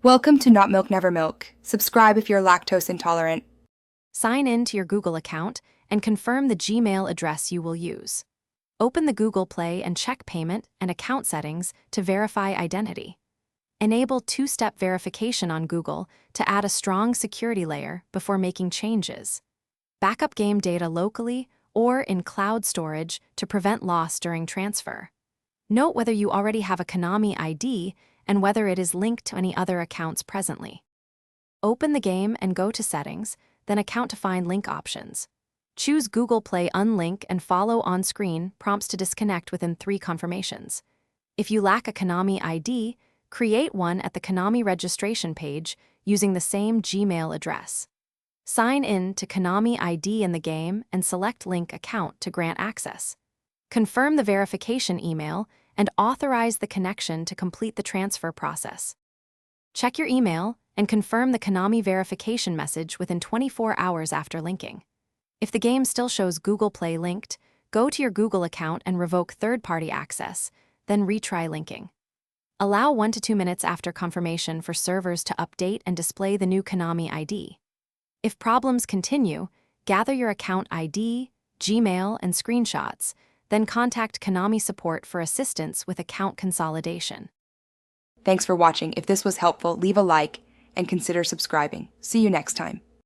Welcome to Not Milk Never Milk. Subscribe if you're lactose intolerant. Sign in to your Google account and confirm the Gmail address you will use. Open the Google Play and check payment and account settings to verify identity. Enable two-step verification on Google to add a strong security layer before making changes. Backup game data locally or in cloud storage to prevent loss during transfer. Note whether you already have a Konami ID and whether it is linked to any other accounts presently. Open the game and go to Settings, then Account to find link options. Choose Google Play Unlink and follow on-screen prompts to disconnect within 3 confirmations. If you lack a Konami ID, create one at the Konami registration page using the same Gmail address. Sign in to Konami ID in the game and select Link Account to grant access. Confirm the verification email and authorize the connection to complete the transfer process. Check your email and confirm the Konami verification message within 24 hours after linking. If the game still shows Google Play linked, go to your Google account and revoke third-party access, then retry linking. Allow 1 to 2 minutes after confirmation for servers to update and display the new Konami ID. If problems continue, gather your account ID, Gmail, and screenshots, then contact Konami support for assistance with account consolidation. Thanks for watching. If this was helpful, leave a like and consider subscribing. See you next time.